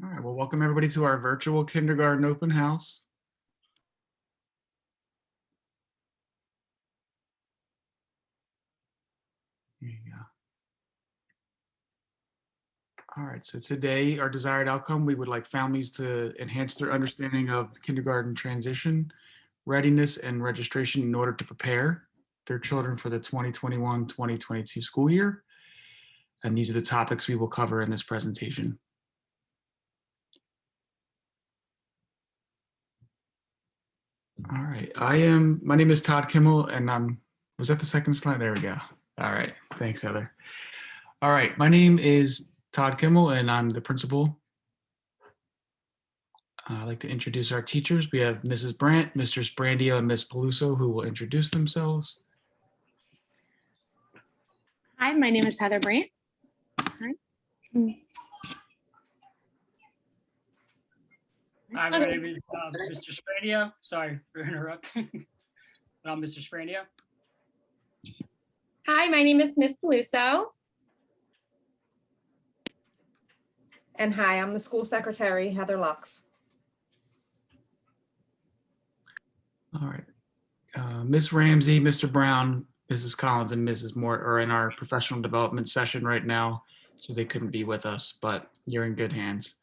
All right, well, welcome everybody to our virtual kindergarten open house. Here you go. All right, so today our desired outcome, we would like families to enhance their understanding of kindergarten transition, readiness, and registration in order to prepare their children for the 2021-2022 school year. And these are the topics we will cover in this presentation. All right, my name is Todd Kimmel, and was that the second slide? There we go. All right, thanks, Heather. All right, my name is Todd Kimmel, and I'm the principal. I'd like to introduce our teachers. We have Mrs. Brandt, Mr. Sprandio, and Ms. Peluso, who will introduce themselves. Hi, my name is Heather Brandt. Hi. Hi, my name is Mr. Sprandio. Sorry for interrupting. I'm Mr. Sprandio. Hi, my name is Ms. Peluso. And hi, I'm the school secretary, Heather Lux. All right. Ms. Ramsey, Mr. Brown, Mrs. Collins, and Mrs. Moore are in our professional development session right now, so they couldn't be with us, but you're in good hands.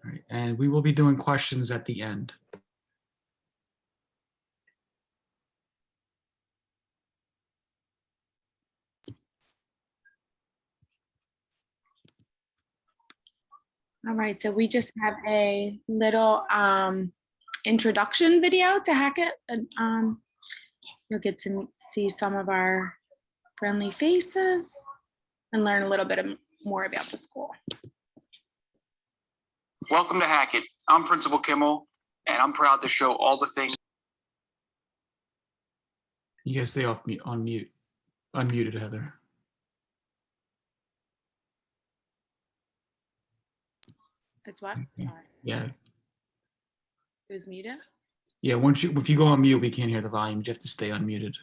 All right, and we will be doing questions at the end. All right, so we just have a little introduction video to Hackett. And you'll get to see some of our friendly faces and learn a little bit more about the school. Welcome to Hackett. I'm Principal Kimmel, and I'm proud to show all the things. You guys stay off mute, on mute. Unmuted, Heather. It's what? Sorry. Yeah. It was muted. Yeah, if you go on mute, we can't hear the volume. You have to stay unmuted.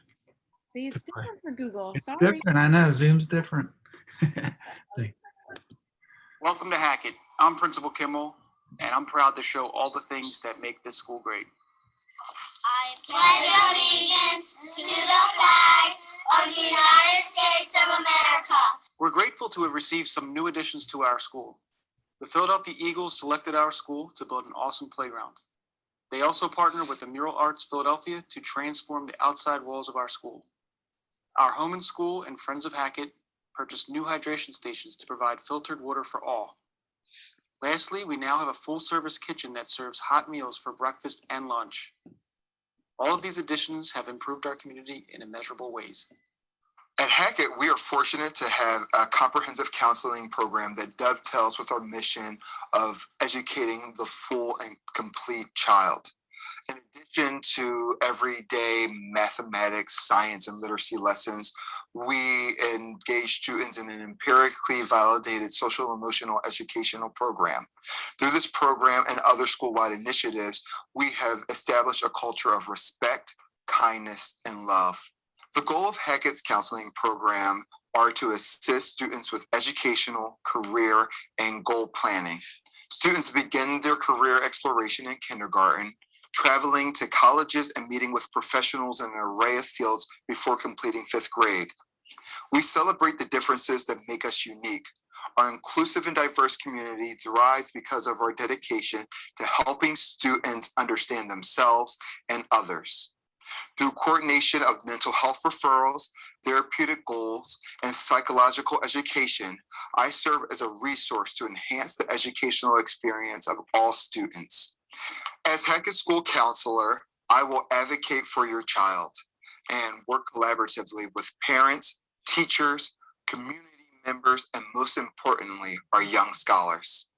See, it's different for Google. It's Sorry. different, I know. Zoom's different. Welcome to Hackett. I'm Principal Kimmel, and I'm proud to show all the things that make this school great. I pledge allegiance to the flag of the United States of America. We're grateful to have received some new additions to our school. The Philadelphia Eagles selected our school to build an awesome playground. They also partnered with the Mural Arts Philadelphia to transform the outside walls of our school. Our Home and School and Friends of Hackett purchased new hydration stations to provide filtered water for all. Lastly, we now have a full-service kitchen that serves hot meals for breakfast and lunch. All of these additions have improved our community in immeasurable ways. At Hackett, we are fortunate to have a comprehensive counseling program that dovetails with our mission of educating the full and complete child. In addition to everyday mathematics, science, and literacy lessons, we engage students in an empirically validated social emotional educational program. Through this program and other school-wide initiatives, we have established a culture of respect, kindness, and love. The goal of Hackett's counseling program are to assist students with educational, career, and goal planning. Students begin their career exploration in kindergarten, traveling to colleges and meeting with professionals in an array of fields before completing 5th grade. We celebrate the differences that make us unique. Our inclusive and diverse community thrives because of our dedication to helping students understand themselves and others. Through coordination of mental health referrals, therapeutic goals, and psychological education, I serve as a resource to enhance the educational experience of all students. As Hackett School Counselor, I will advocate for your child and work collaboratively with parents, teachers, community members, and most importantly, our young scholars.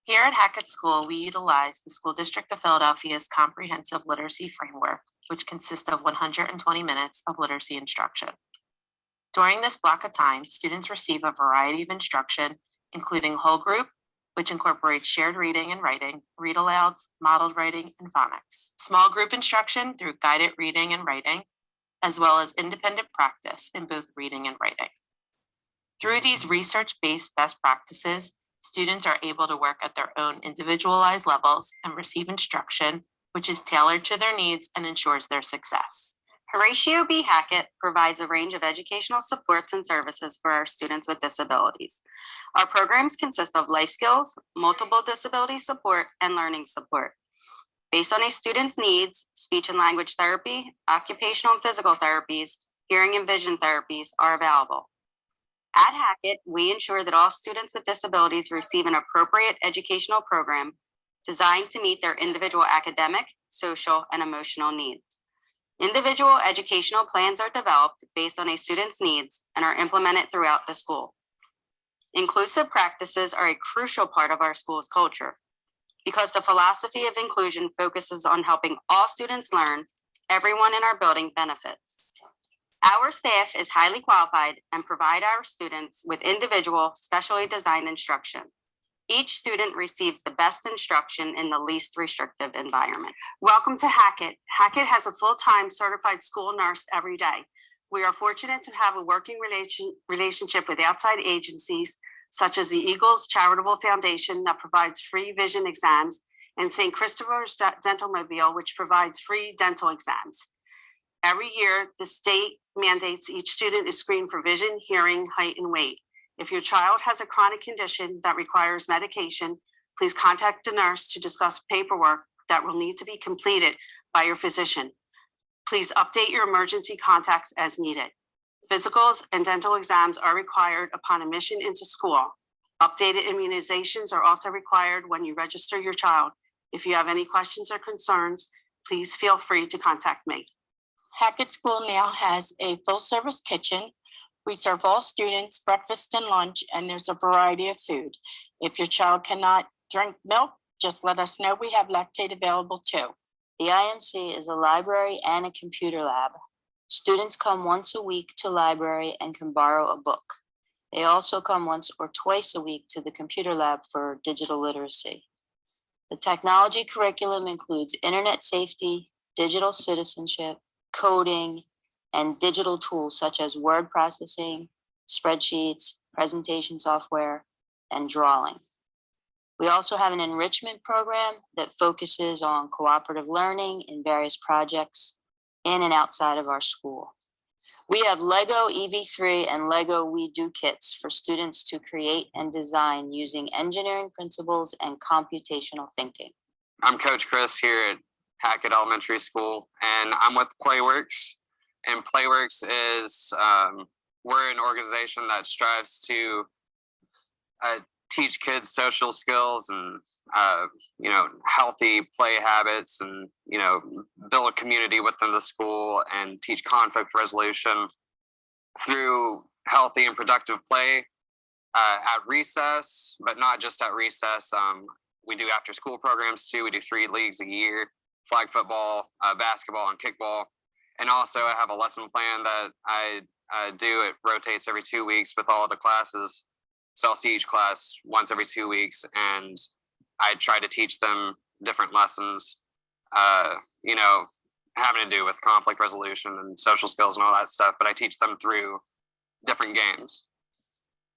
Here at Hackett School, we utilize the School District of Philadelphia's comprehensive literacy framework, which consists of 120 minutes of literacy instruction. During this block of time, students receive a variety of instruction, including whole group, which incorporates shared reading and writing, read alouds, modeled writing, and phonics. Small group instruction through guided reading and writing, as well as independent practice in both reading and writing. Through these research-based best practices, Students are able to work at their own individualized levels and receive instruction, which is tailored to their needs and ensures their success. Horatio B. Hackett provides a range of educational supports and services for our students with disabilities. Our programs consist of life skills, multiple disability support, and learning support. Based on a student's needs, speech and language therapy, occupational and physical therapies, hearing and vision therapies are available. At Hackett, we ensure that all students with disabilities receive an appropriate educational program designed to meet their individual academic, social, and emotional needs. Individual educational plans are developed based on a student's needs and are implemented throughout the school. Inclusive practices are a crucial part of our school's culture. Because the philosophy of inclusion focuses on helping all students learn, everyone in our building benefits. Our staff is highly qualified and provide our students with individual, specially designed instruction. Each student receives the best instruction in the least restrictive environment. Welcome to Hackett. Hackett has a full-time certified school nurse every day. We are fortunate to have a working relationship with outside agencies such as the Eagles Charitable Foundation that provides free vision exams and St. Christopher's Dental Mobile, which provides free dental exams. Every year, the state mandates each student is screened for vision, hearing, height, and weight. If your child has a chronic condition that requires medication, please contact a nurse to discuss paperwork that will need to be completed by your physician. Please update your emergency contacts as needed. Physicals and dental exams are required upon admission into school. Updated immunizations are also required when you register your child. If you have any questions or concerns, please feel free to contact me. Hackett School now has a full-service kitchen. We serve all students breakfast and lunch, and there's a variety of food. If your child cannot drink milk, just let us know. We have lactate available too. The IMC is a library and a computer lab. Students come once a week to library and can borrow a book. They also come once or twice a week to the computer lab for digital literacy. The technology curriculum includes internet safety, digital citizenship, coding, and digital tools such as word processing, spreadsheets, presentation software, and drawing. We also have an enrichment program that focuses on cooperative learning in various projects in and outside of our school. We have Lego EV3 and Lego We Do kits for students to create and design using engineering principles and computational thinking. I'm Coach Chris here at Hackett Elementary School, and I'm with Playworks. And Playworks is, we're an organization that strives to teach kids social skills and, healthy play habits and, build a community within the school and teach conflict resolution through healthy and productive play at recess, but not just at recess. We do after school programs too. We do 3 leagues a year, flag football, basketball, and kickball. And also I have a lesson plan that I do. It rotates every 2 weeks with all the classes. So I'll see each class once every 2 weeks, and I try to teach them different lessons, having to do with conflict resolution and social skills and all that stuff, but I teach them through different games.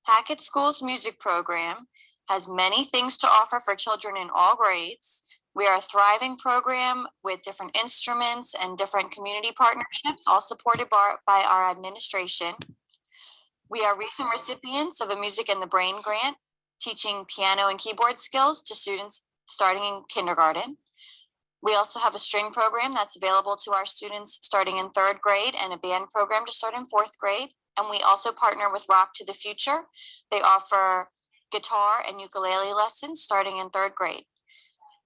Hackett School's music program has many things to offer for children in all grades. We are a thriving program with different instruments and different community partnerships, all supported by our administration. We are recent recipients of a Music in the Brain grant, teaching piano and keyboard skills to students starting in kindergarten. We also have a string program that's available to our students starting in 3rd grade and a band program to start in 4th grade. And we also partner with Rock to the Future. They offer guitar and ukulele lessons starting in 3rd grade.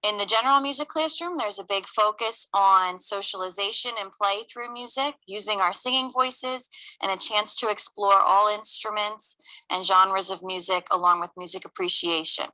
In the general music classroom, there's a big focus on socialization and play through music, using our singing voices and a chance to explore all instruments and genres of music along with music appreciation.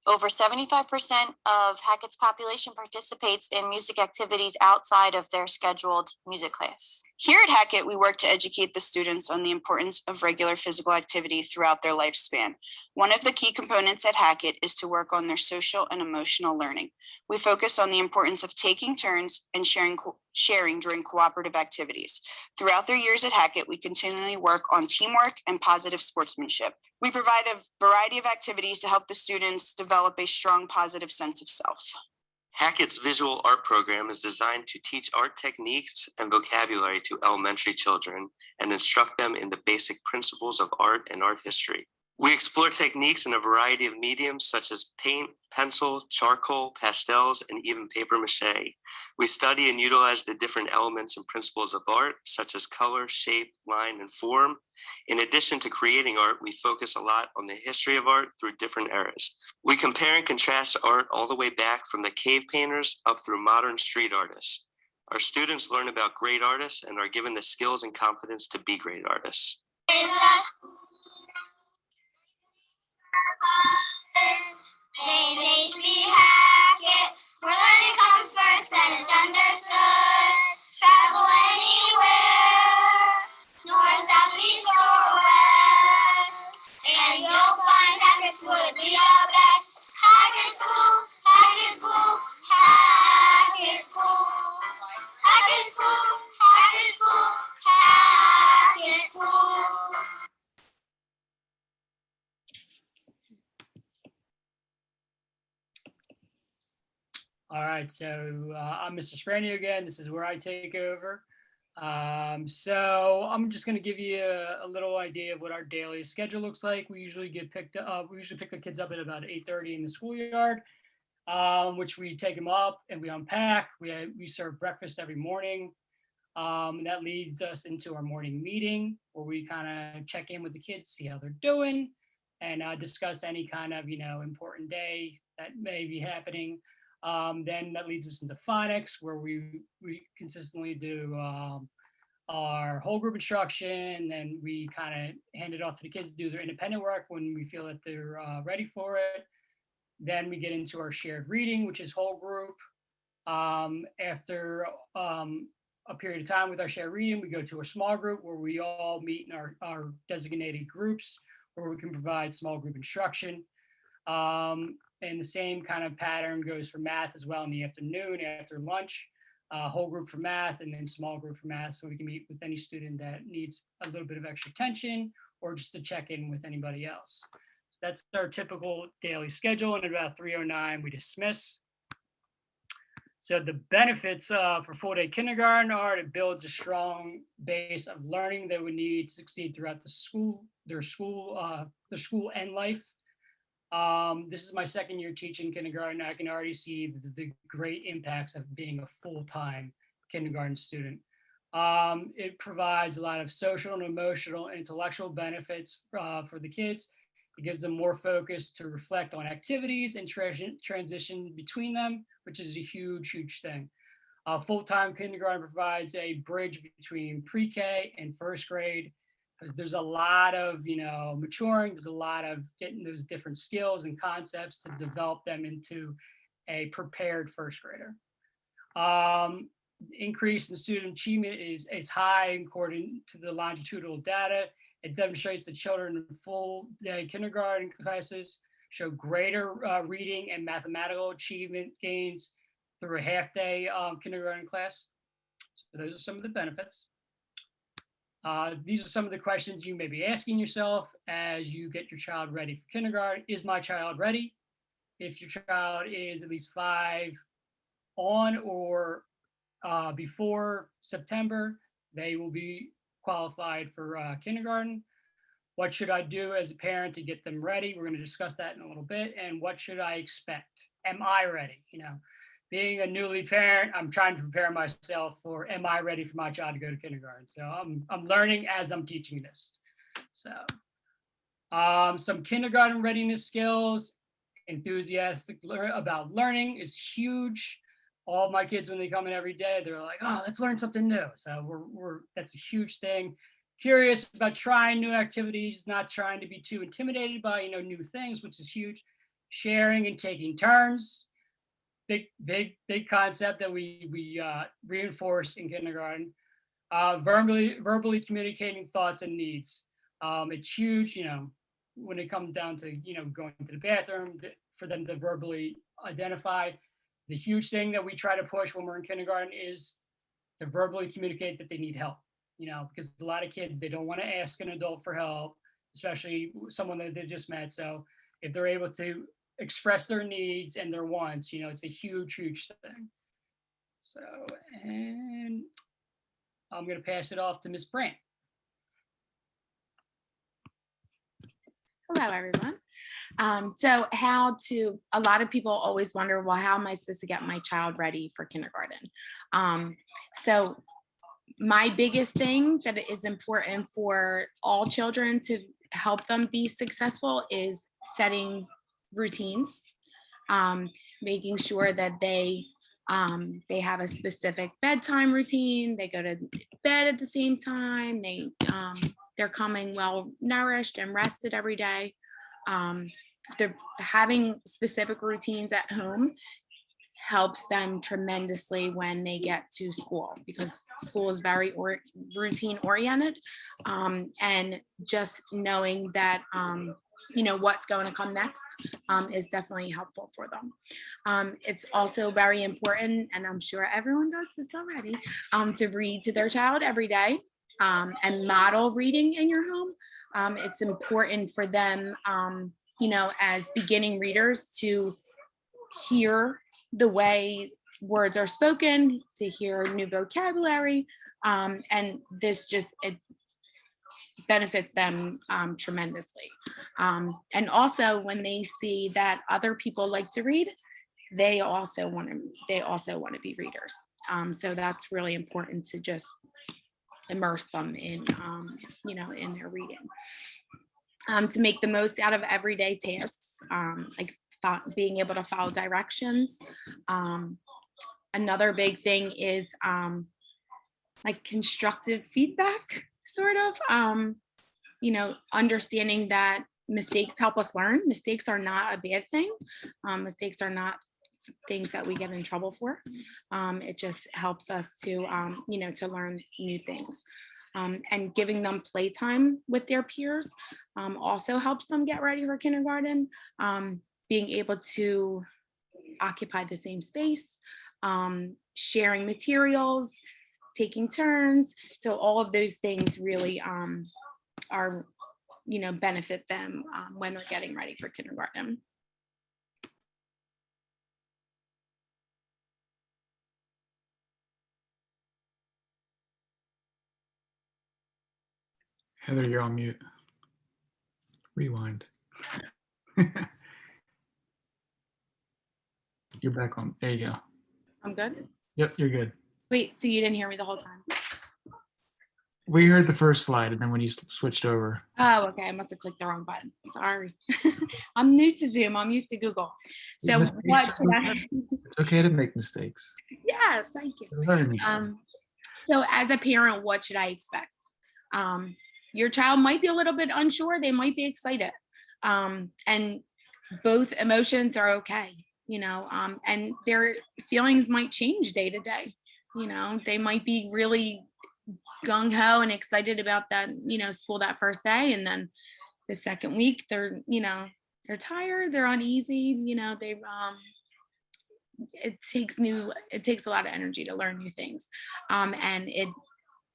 Over 75% of Hackett's population participates in music activities outside of their scheduled music class. Here at Hackett, we work to educate the students on the importance of regular physical activity throughout their lifespan. One of the key components at Hackett is to work on their social and emotional learning. We focus on the importance of taking turns and sharing sharing during cooperative activities. Throughout their years at Hackett, we continually work on teamwork and positive sportsmanship. We provide a variety of activities to help the students develop a strong, positive sense of self. Hackett's visual art program is designed to teach art techniques and vocabulary to elementary children and instruct them in the basic principles of art and art history. We explore techniques in a variety of mediums such as paint, pencil, charcoal, pastels, and even paper mache. We study and utilize the different elements and principles of art, such as color, shape, line, and form. In addition to creating art, we focus a lot on the history of art through different eras. We compare and contrast art all the way back from the cave painters up through modern street artists. Our students learn about great artists and are given the skills and confidence to be great artists. Name HB Hackett, where learning comes first and it's understood. Travel anywhere, north, south, east, or west, and you'll find Hackett School to be the best. Hackett School, Hackett School, Hackett School, Hackett School, Hackett School, Hackett School. All right, so I'm Mr. Spranio again. This is where I take over. So I'm just going to give you a little idea of what our daily schedule looks like. We usually get picked up. We usually pick the kids up at about 8:30 in the schoolyard, which we take them up and we unpack. We serve breakfast every morning. That leads us into our morning meeting where we kind of check in with the kids, see how they're doing, and discuss any kind of important day that may be happening. Then that leads us into phonics, where we consistently do our whole group instruction. Then we kind of hand it off to the kids to do their independent work when we feel that they're ready for it. Then we get into our shared reading, which is whole group. After a period of time with our shared reading, we go to a small group where we all meet in our designated groups where we can provide small group instruction. And the same kind of pattern goes for math as well in the afternoon after lunch, whole group for math and then small group for math. So we can meet with any student that needs a little bit of extra attention or just to check in with anybody else. So that's our typical daily schedule. And at about 3:09, we dismiss. So the benefits for full day kindergarten are it builds a strong base of learning they would need to succeed throughout their school and life. This is my second year teaching kindergarten. I can already see the great impacts of being a full-time kindergarten student. It provides a lot of social and emotional and intellectual benefits for the kids. It gives them more focus to reflect on activities and transition between them, which is a huge, huge thing. Full-time kindergarten provides a bridge between pre-K and first grade. Because there's a lot of maturing, there's a lot of getting those different skills and concepts to develop them into a prepared first grader. Increase in student achievement is high according to the longitudinal data. It demonstrates that children in full day kindergarten classes show greater reading and mathematical achievement gains through a half day kindergarten class. So those are some of the benefits. These are some of the questions you may be asking yourself as you get your child ready for kindergarten. Is my child ready? If your child is at least 5 on or before September, they will be qualified for kindergarten. What should I do as a parent to get them ready? We're going to discuss that in a little bit. And what should I expect? Am I ready? Being a newly parent, I'm trying to prepare myself for, am I ready for my child to go to kindergarten? So I'm learning as I'm teaching this. So some kindergarten readiness skills, enthusiastic about learning is huge. All of my kids, when they come in every day, they're like, oh, let's learn something new. So that's a huge thing. Curious about trying new activities, not trying to be too intimidated by, new things, which is huge. Sharing and taking turns. Big concept that we reinforce in kindergarten. Verbally communicating thoughts and needs. It's huge, when it comes down to, going to the bathroom, for them to verbally identify. The huge thing that we try to push when we're in kindergarten is to verbally communicate that they need help, because a lot of kids, they don't want to ask an adult for help, especially someone that they just met. So if they're able to express their needs and their wants, it's a huge, huge thing. So, and I'm going to pass it off to Ms. Brandt. Hello, everyone. So a lot of people always wonder, well, how am I supposed to get my child ready for kindergarten? So my biggest thing that is important for all children to help them be successful is setting routines, making sure that they have a specific bedtime routine, they go to bed at the same time, they're coming well nourished and rested every day. They're having specific routines at home helps them tremendously when they get to school, because school is very routine oriented, and just knowing that what's going to come next is definitely helpful for them. It's also very important, and I'm sure everyone does this already, to read to their child every day, and model reading in your home. It's important for them, as beginning readers, to hear the way words are spoken, to hear new vocabulary, and it benefits them tremendously. And also when they see that other people like to read, they also want to be readers. So that's really important to just immerse them in in their reading. To make the most out of everyday tasks, like being able to follow directions. Another big thing is like constructive feedback, sort of, understanding that mistakes help us learn. Mistakes are not a bad thing. Mistakes are not things that we get in trouble for. It just helps us to, to learn new things. And giving them playtime with their peers also helps them get ready for kindergarten. Being able to occupy the same space, sharing materials, taking turns. So all of those things really are, benefit them when they're getting ready for kindergarten. Heather, you're on mute. Rewind. You're back on. There you go. I'm good. Yep, you're good. Wait, so you didn't hear me the whole time? We heard the first slide, and then when you switched over. Oh, okay. I must have clicked the wrong button. Sorry. I'm new to Zoom. I'm used to Google. So Mistakes what are should I? okay. It's okay to make mistakes. Yeah, thank you. Learning. So as a parent, what should I expect? Your child might be a little bit unsure. They might be excited. And both emotions are okay, and their feelings might change day to day. They might be really gung-ho and excited about that, school that first day. And then the second week, they're tired, they're uneasy, it takes a lot of energy to learn new things. And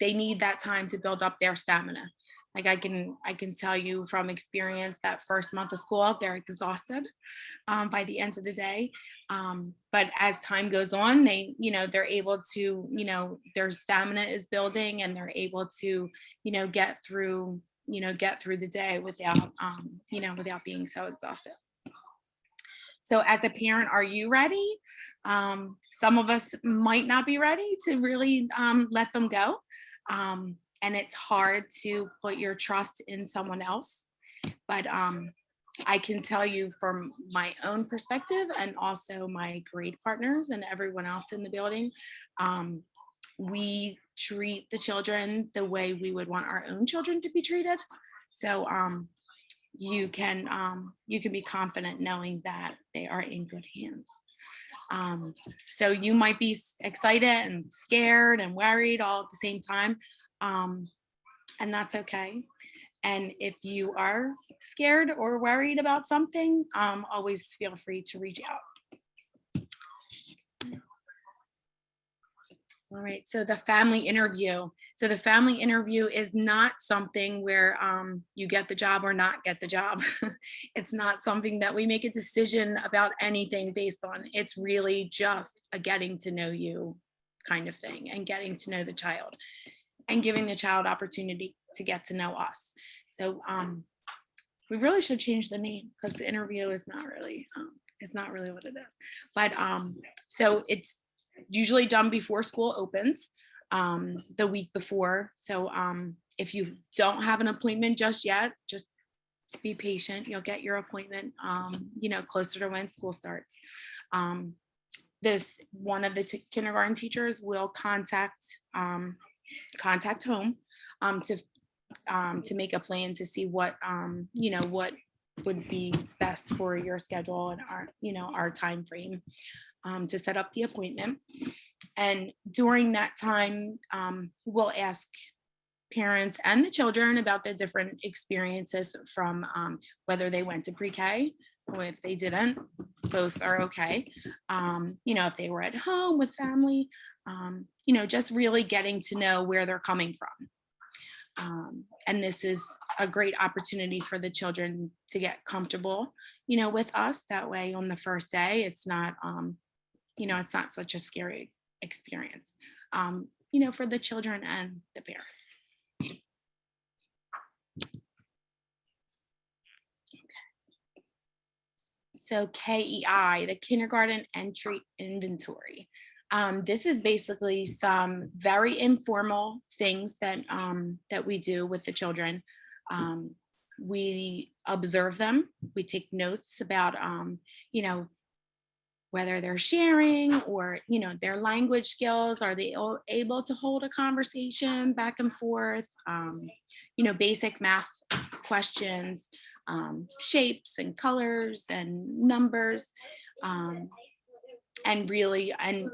they need that time to build up their stamina. Like I can tell you from experience that first month of school, they're exhausted by the end of the day. But as time goes on, they're able to, their stamina is building, and they're able to, get through the day without, without being so exhausted. So as a parent, are you ready? Some of us might not be ready to really let them go. And it's hard to put your trust in someone else. But I can tell you from my own perspective, and also my grade partners and everyone else in the building, we treat the children the way we would want our own children to be treated. So you can be confident knowing that they are in good hands. So you might be excited and scared and worried all at the same time. And that's okay. And if you are scared or worried about something, always feel free to reach out. All right, so the family interview. So the family interview is not something where you get the job or not get the job. It's not something that we make a decision about anything based on. It's really just a getting to know you kind of thing, and getting to know the child and giving the child opportunity to get to know us. So we really should change the name, because the interview is not really what it is. But so it's usually done before school opens, the week before. So if you don't have an appointment just yet, just be patient. You'll get your appointment, closer to when school starts. One of the kindergarten teachers will contact home to make a plan to see what what would be best for your schedule and our time frame, to set up the appointment. And during that time, we'll ask parents and the children about their different experiences, from whether they went to pre-K, or if they didn't, both are okay. If they were at home with family, just really getting to know where they're coming from. And this is a great opportunity for the children to get comfortable, with us. That way, on the first day, it's not, it's not such a scary experience, for the children and the parents. So KEI, the Kindergarten Entry Inventory. This is basically some very informal things that we do with the children. We observe them. We take notes about, whether they're sharing or, their language skills. Are they able to hold a conversation back and forth? Basic math questions, shapes and colors and numbers. And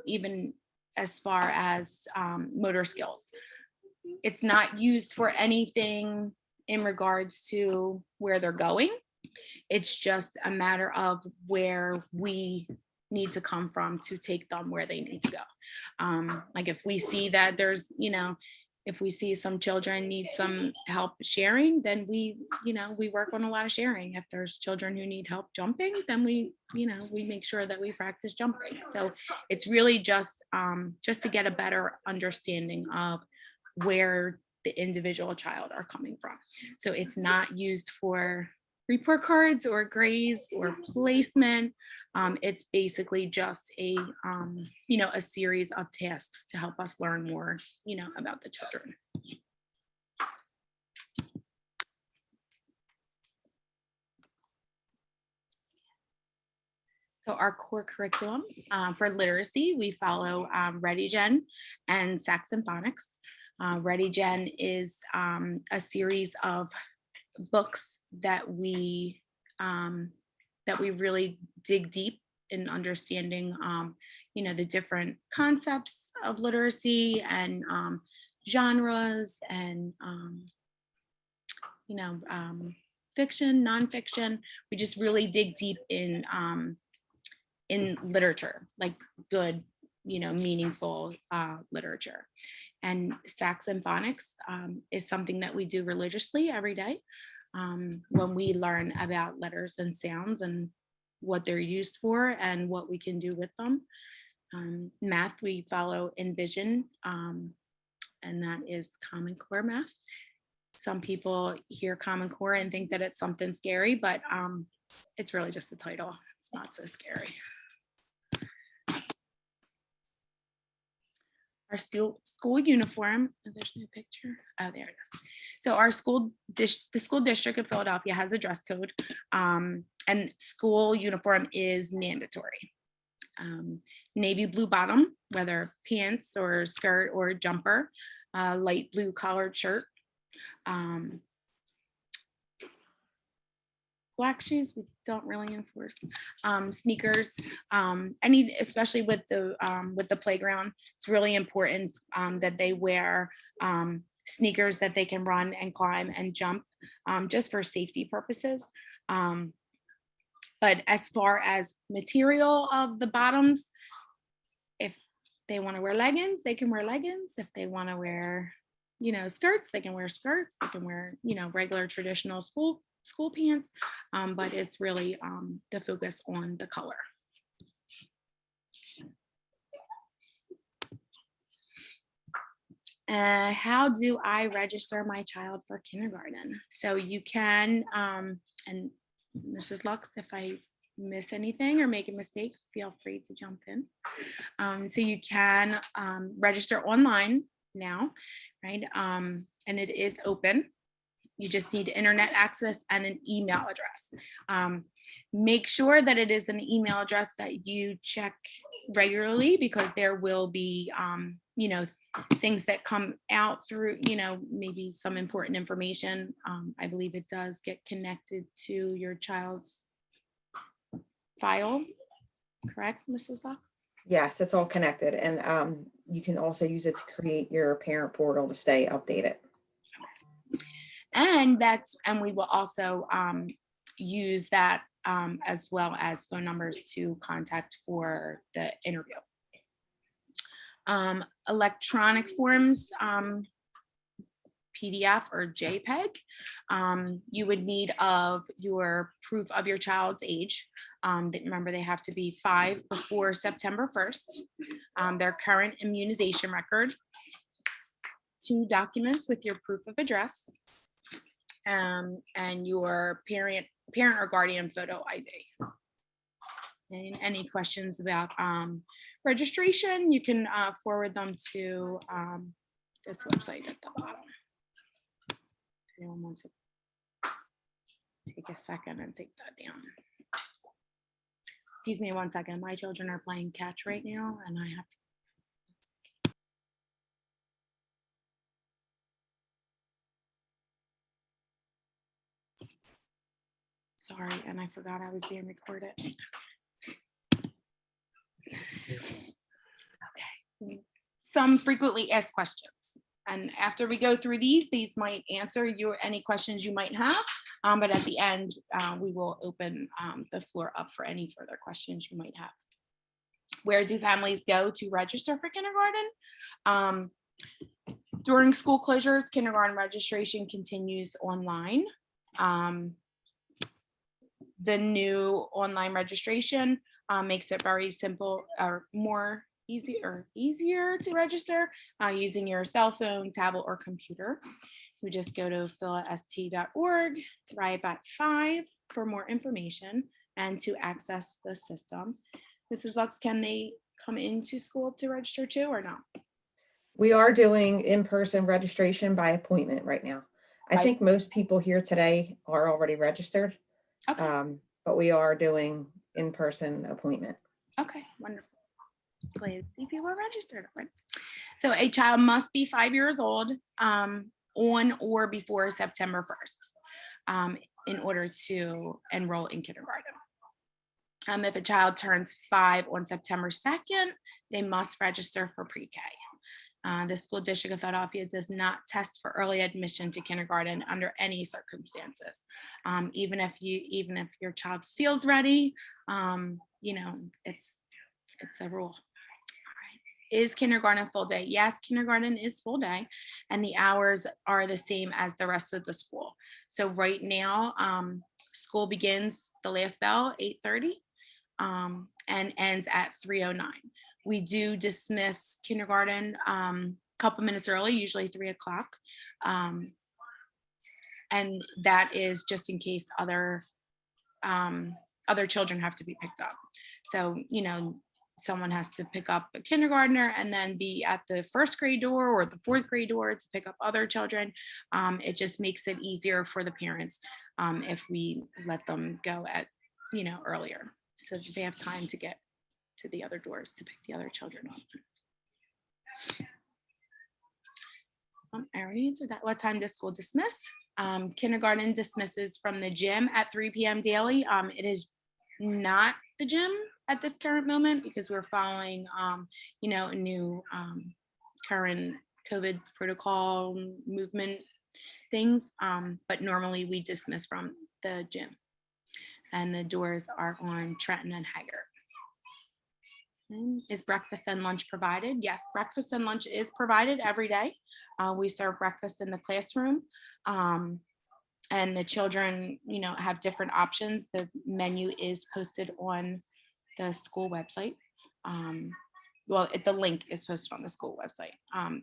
even as far as motor skills. It's not used for anything in regards to where they're going. It's just a matter of where we need to come from to take them where they need to go. Like if we see that there's, if we see some children need some help sharing, then we work on a lot of sharing. If there's children who need help jumping, then we make sure that we practice jumping. So it's really just to get a better understanding of where the individual child are coming from. So it's not used for report cards or grades or placement. It's basically just a series of tasks to help us learn more, about the children. So our core curriculum for literacy, we follow ReadyGen and Saxon Phonics. ReadyGen is a series of books that we really dig deep in understanding, the different concepts of literacy and genres and, fiction, nonfiction. We just really dig deep in literature, like good, meaningful literature. And Saxon Phonics is something that we do religiously every day, when we learn about letters and sounds and what they're used for and what we can do with them. Math, we follow Envision, and that is Common Core math. Some people hear Common Core and think that it's something scary, but it's really just the title. It's not so scary. Our school uniform, there's no picture. Oh, there it is. So our the school district of Philadelphia has a dress code, and school uniform is mandatory. Navy blue bottom, whether pants or skirt or jumper, light blue collared shirt. Black shoes, we don't really enforce. Sneakers, especially with the playground, it's really important that they wear sneakers that they can run and climb and jump, just for safety purposes. But as far as material of the bottoms, if they want to wear leggings, they can wear leggings. If they want to wear, skirts, they can wear skirts. They can wear, regular traditional school pants. But it's really the focus on the color. How do I register my child for kindergarten? So you can, and Mrs. Lux, if I miss anything or make a mistake, feel free to jump in. So you can register online now, right? And it is open. You just need internet access and an email address. Make sure that it is an email address that you check regularly, because there will be, things that come out through, maybe some important information. I believe it does get connected to your child's file, correct, Mrs. Locke? Yes, it's all connected. And you can also use it to create your parent portal to stay updated. And we will also use that as well as phone numbers to contact for the interview. Electronic forms, PDF or JPEG, you would need of your proof of your child's age. Remember, they have to be 5 before September 1st. Their current immunization record, 2 documents with your proof of address, and your parent or guardian photo ID. And any questions about registration, you can forward them to this website at the bottom. If anyone wants to take a second and take that down. Excuse me 1 second. My children are playing catch right now, and I have to. Sorry, and I forgot I was being recorded. Okay. Some frequently asked questions. And after we go through these might answer any questions you might have. But at the end, we will open the floor up for any further questions you might have. Where do families go to register for kindergarten? During school closures, kindergarten registration continues online. The new online registration makes it very simple, or easier to register using your cell phone, tablet, or computer. You just go to philast.org, Thrive at 5 for more information and to access the system. Mrs. Lux, can they come into school to register too, or not? We are doing in-person registration by appointment right now. I think most people here today are already registered. Okay. But we are doing in-person appointment. Okay, wonderful. Glad to see people are registered. Right. So a child must be 5 years old on or before September 1st in order to enroll in kindergarten. If a child turns 5 on September 2nd, they must register for pre-K. The School District of Philadelphia does not test for early admission to kindergarten under any circumstances. Even if your child feels ready, it's a rule. Is kindergarten full day? Yes, kindergarten is full day, and the hours are the same as the rest of the school. So right now, school begins the last bell 8:30 and ends at 3:09. We do dismiss kindergarten a couple minutes early, usually 3 o'clock. And that is just in case other children have to be picked up. So, someone has to pick up a kindergartner and then be at the 1st grade door or the 4th grade door to pick up other children. It just makes it easier for the parents if we let them go at, earlier, so that they have time to get to the other doors to pick the other children up. I already answered that. What time does school dismiss? Kindergarten dismisses from the gym at 3 p.m. daily. It is not the gym at this current moment because we're following, a new current COVID protocol movement things. But normally we dismiss from the gym, and the doors are on Trenton and Haggard. Is breakfast and lunch provided? Yes, breakfast and lunch is provided every day. We serve breakfast in the classroom. And the children, have different options. The menu is posted on the school website. The link is posted on the school website.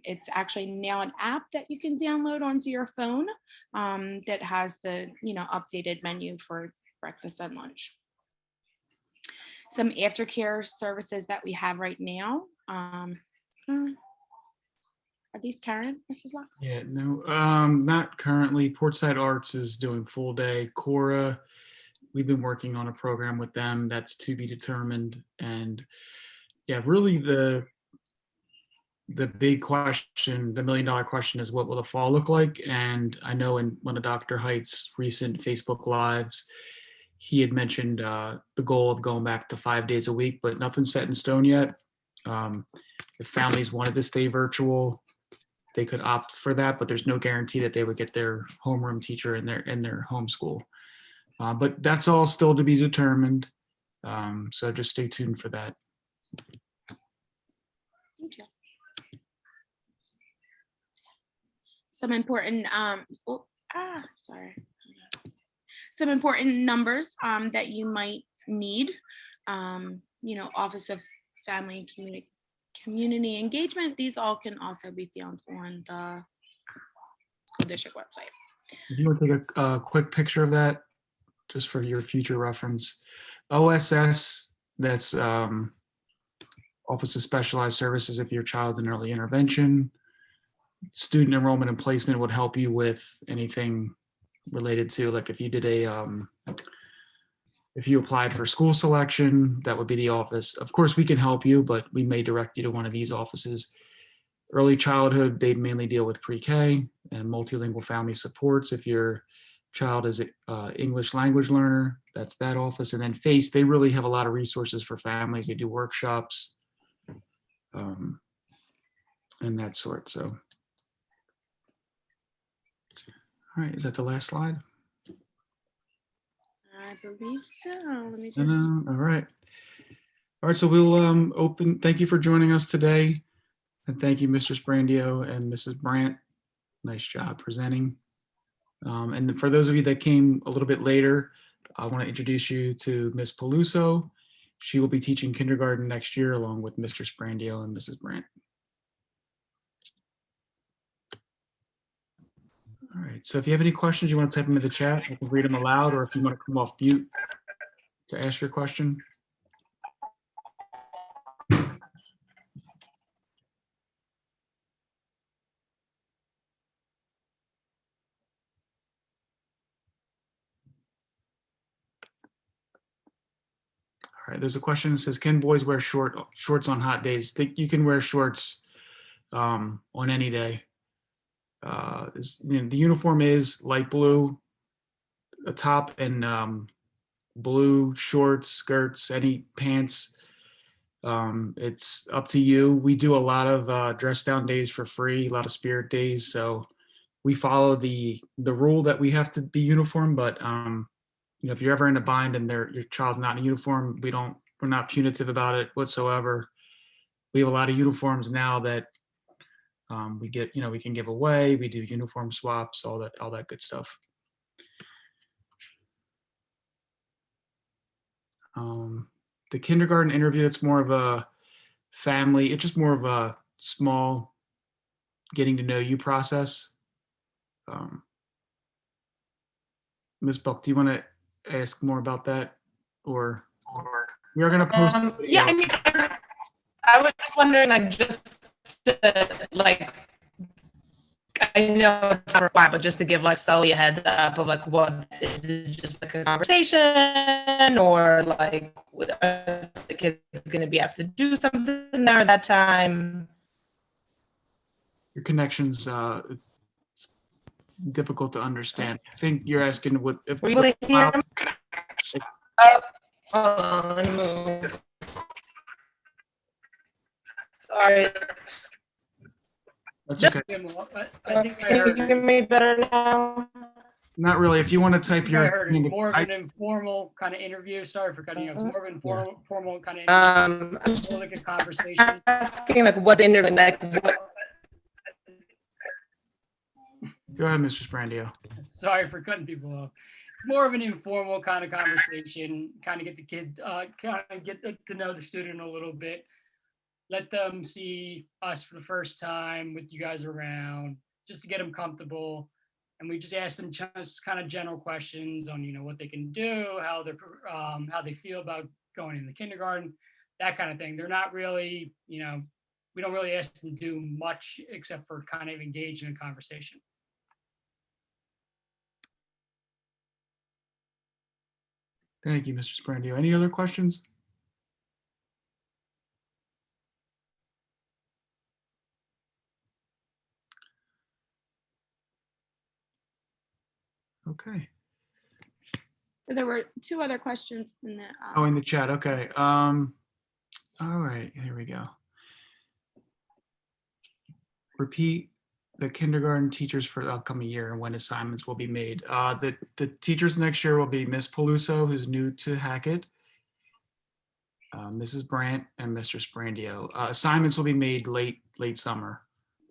It's actually now an app that you can download onto your phone that has the, updated menu for breakfast and lunch. Some aftercare services that we have right now. Are these current, Mrs. Lux? Yeah, no, not currently. Portside Arts is doing full day. Cora, we've been working on a program with them that's to be determined. And yeah, really the big question, the $1 million question is what will the fall look like? And I know in one of Dr. Height's recent Facebook Lives, he had mentioned the goal of going back to 5 days a week, but nothing's set in stone yet. If families wanted to stay virtual, they could opt for that, but there's no guarantee that they would get their homeroom teacher in their home school. But that's all still to be determined. So just stay tuned for that. Thank you. Some important, some important numbers that you might need. Office of Family and Community Engagement. These all can also be found on the school district website. If you want to take a quick picture of that, just for your future reference. OSS, that's Office of Specialized Services if your child's in early intervention. Student enrollment and placement would help you with anything related to, like if you did if you applied for school selection, that would be the office. Of course, we can help you, but we may direct you to one of these offices. Early childhood, they mainly deal with pre-K and multilingual family supports. If your child is an English language learner, that's that office. And then FACE, they really have a lot of resources for families. They do workshops and that sort. So, all right, is that the last slide? I believe so. Let me just. All right. All right, so we'll thank you for joining us today. And thank you, Mr. Sprandio and Mrs. Brandt. Nice job presenting. And for those of you that came a little bit later, I want to introduce you to Ms. Peluso. She will be teaching kindergarten next year along with Mr. Sprandio and Mrs. Brandt. All right, so if you have any questions, you want to type them in the chat, I can read them aloud, or if you want to come off mute to ask your question. All right, there's a question that says, can boys wear shorts on hot days? You can wear shorts on any day. The uniform is light blue, a top and blue shorts, skirts, any pants. It's up to you. We do a lot of dress down days for free, a lot of spirit days. So we follow the rule that we have to be uniform, but if you're ever in a bind and your child's not in a uniform, we're not punitive about it whatsoever. We have a lot of uniforms now that we can give away. We do uniform swaps, all that good stuff. The kindergarten interview, it's more of a family, it's just more of a small getting to know you process. Ms. Buck, do you want to ask more about that? Or we are going to post. Yeah, I mean, I was just wondering, just I know it's not required, but just to give Sully a heads up of what is it, just a conversation, or are the kids going to be asked to do something there at that time? Your connection's it's difficult to understand. I think you're asking what if were you able to hear? Hold on, let me move. Sorry. That's Just, okay. I think I can you heard hear me better now? Not really. If you want to type I your. heard it's more of an informal kind of interview. Sorry for cutting you. It's more of an formal kind of interview. More like a conversation. Asking like what the internet, like what Go ahead, Mr. Sprandio. Sorry for cutting people off. It's more of an informal kind of conversation, kind of get the kid, kind of get to know the student a little bit. Let them see us for the first time with you guys around, just to get them comfortable. And we just ask them just kind of general questions on, what they can do, how they feel about going in the kindergarten, that kind of thing. They're not really, we don't really ask them to do much except for kind of engage in a conversation. Thank you, Mr. Sprandio. Any other questions? Okay. There were two other questions in the. Oh, in the chat. Okay. All right, here we go. Repeat the kindergarten teachers for the upcoming year and when assignments will be made. The teachers next year will be Miss Peluso, who's new to Hackett, Mrs. Brandt, and Mr. Sprandio. Assignments will be made late summer.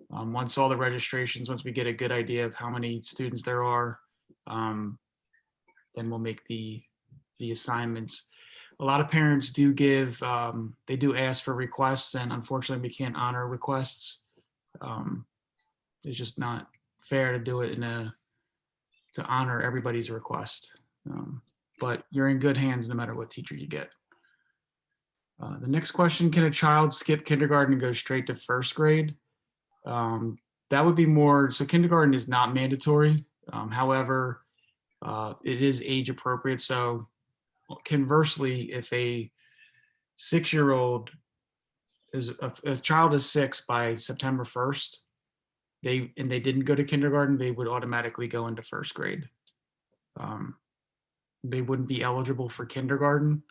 Once all the registrations, once we get a good idea of how many students there are, then we'll make the assignments. A lot of parents do give, they do ask for requests, and unfortunately we can't honor requests. It's just not fair to do it to honor everybody's request. But you're in good hands no matter what teacher you get. The next question, can a child skip kindergarten and go straight to first grade? That would be more, so kindergarten is not mandatory. However, it is age appropriate. So conversely, if a 6-year-old is a child is 6 by September 1st, they didn't go to kindergarten, they would automatically go into first grade. They wouldn't be eligible for kindergarten.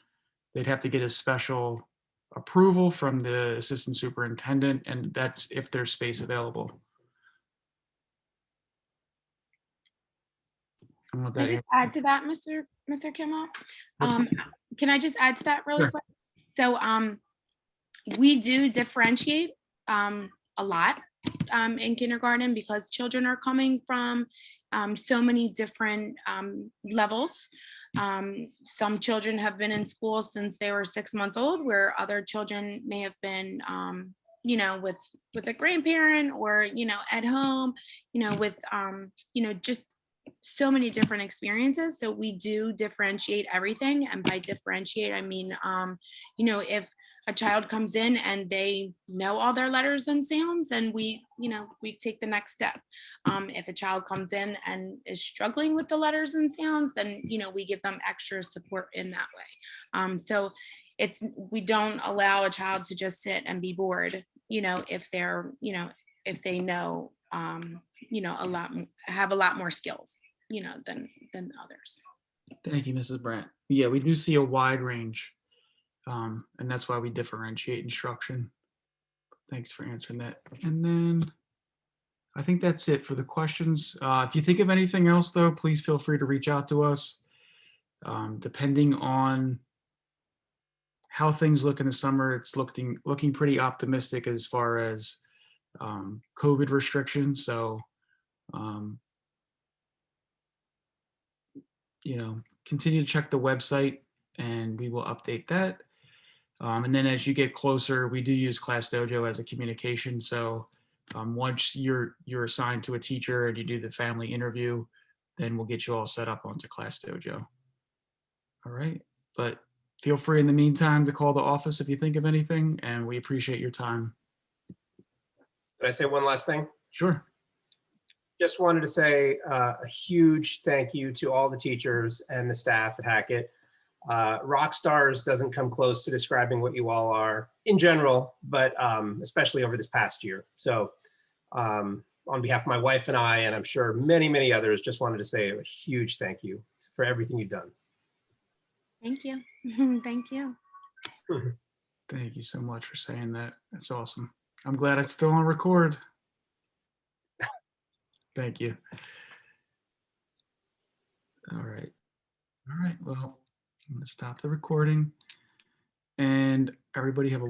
They'd have to get a special approval from the assistant superintendent, and that's if there's space available. I don't know if Can I that just add to that, Mr. Kimmel? What's Can I just add to that really Sure. quick? So we do differentiate a lot in kindergarten because children are coming from so many different levels. Some children have been in school since they were 6 months old, where other children may have been, with a grandparent or, at home, with, just so many different experiences. So we do differentiate everything. And by differentiate, I mean, if a child comes in and they know all their letters and sounds, then we take the next step. If a child comes in and is struggling with the letters and sounds, then, we give them extra support in that way. So we don't allow a child to just sit and be bored, if they're, if they know, have a lot more skills, than others. Thank you, Mrs. Brandt. Yeah, we do see a wide range, and that's why we differentiate instruction. Thanks for answering that. And then I think that's it for the questions. If you think of anything else, though, please feel free to reach out to us. Depending on how things look in the summer, it's looking pretty optimistic as far as COVID restrictions. So, continue to check the website and we will update that. And then as you get closer, we do use Class Dojo as a communication. So once you're assigned to a teacher and you do the family interview, then we'll get you all set up onto Class Dojo. All right. But feel free in the meantime to call the office if you think of anything, and we appreciate your time. Did I say one last thing? Sure. Just wanted to say a huge thank you to all the teachers and the staff at Hackett. Rock stars doesn't come close to describing what you all are in general, but especially over this past year. So on behalf of my wife and I, and I'm sure many, many others, just wanted to say a huge thank you for everything you've done. Thank you. Thank you. Thank you so much for saying that. That's awesome. I'm glad it's still on record. Thank you. All right. All right. Well, I'm going to stop the recording. And everybody have a